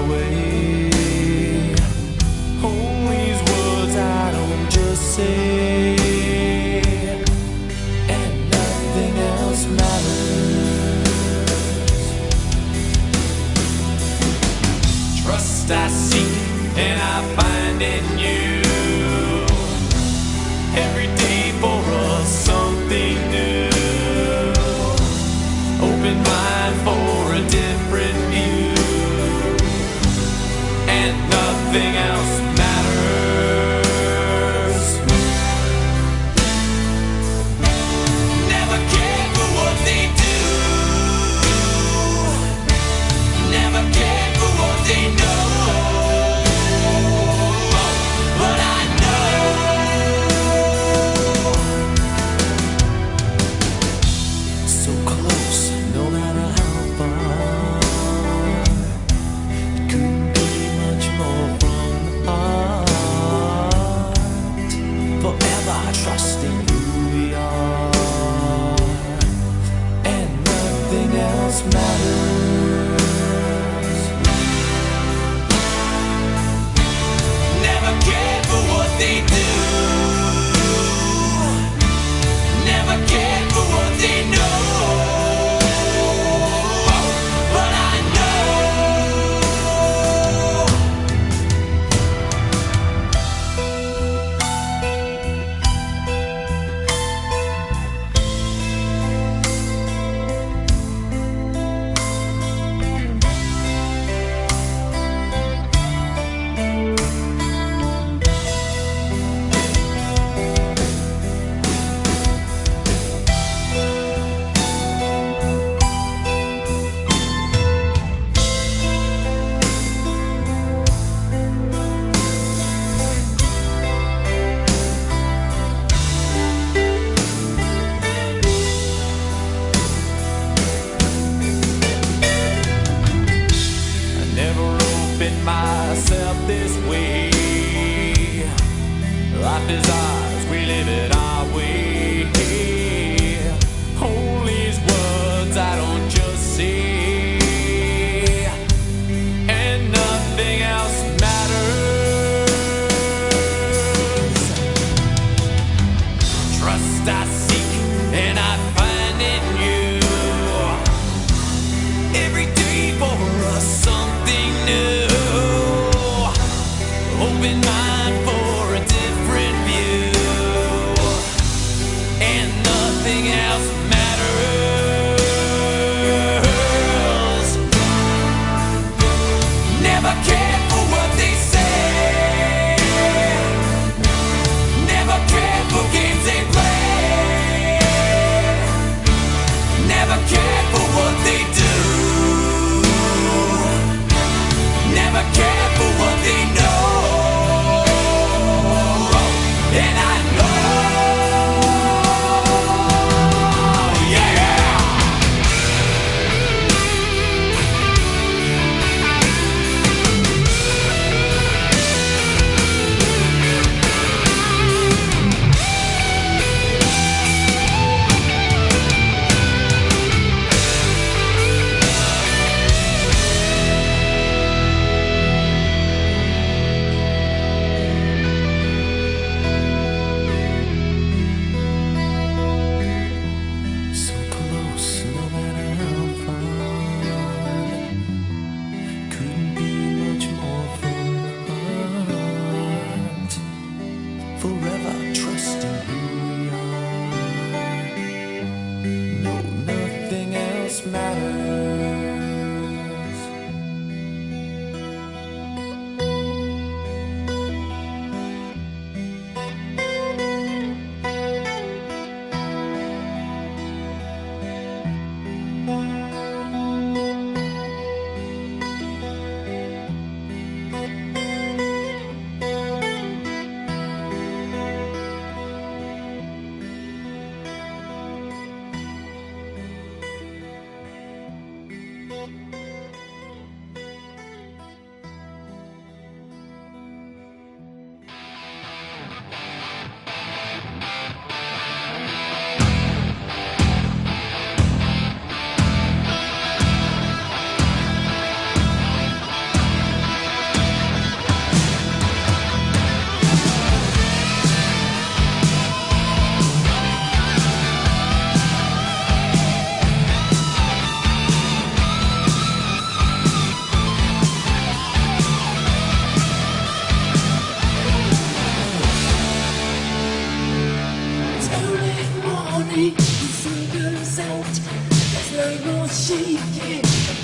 way. All these words I don't just say, and nothing else matters. Trust I seek and I find in you. Every day for us something new. Open mind for a different view, and nothing else matters. Never cared for what they do. Never cared for what they know. But I know so close, no matter how far. It couldn't be much more from the heart. Forever trusting who we are, and nothing else matters. Never cared for what they do. Never cared for what they know. But I know myself this way. Life is ours, we live it our way. All these words I don't just say, and nothing else matters. Trust I seek and I find in you. Every day for us something new. Open mind for a different view,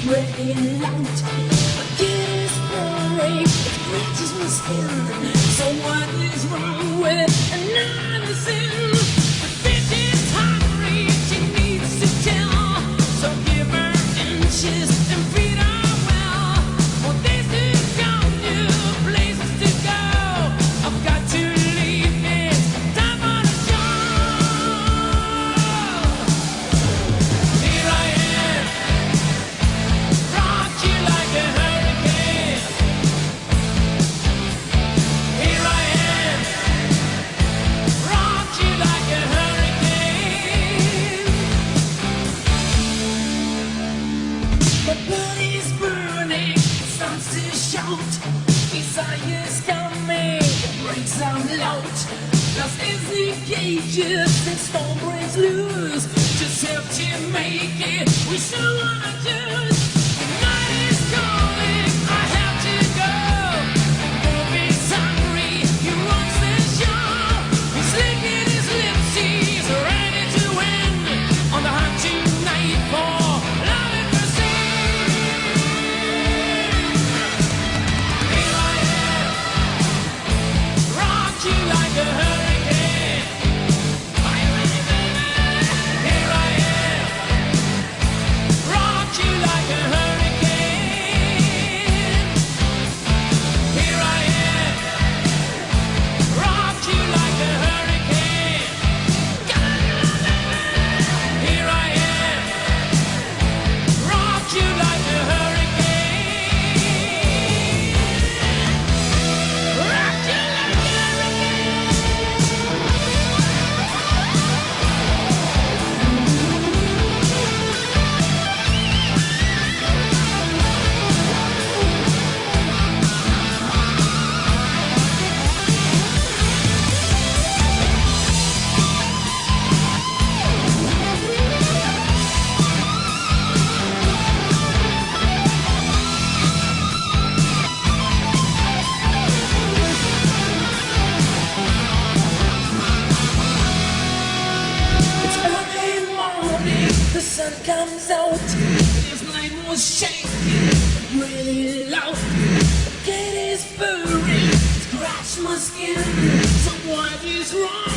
Radiant out, again is pouring, it scratches my skin. So what is wrong with another sin? The bitch is hungry, she needs to tell. So give her inches and feed her well. For this is got new places to go. I've got to leave this time for the show. Here I am, rock you like a hurricane. Here I am, rock you like a hurricane. My body's burning, it starts to shout. Desire's coming, it breaks out loud. Lost is the cages, and storm breaks loose. Just have to make it, we still wanna choose. The night is calling, I have to go. Bobby's hungry, he wants the show. He's licking his lips, he's ready to win. On the hunt tonight for love and mercy. Here I am, rock you like a hurricane. Are you ready, baby? Here I am, rock you like a hurricane. Here I am, rock you like a hurricane. Here I am, rock you like a hurricane. Rock you like a It's early morning, the sun comes out. This night was shaking, really loud. The cat is furry, scratch my skin. So what is wrong?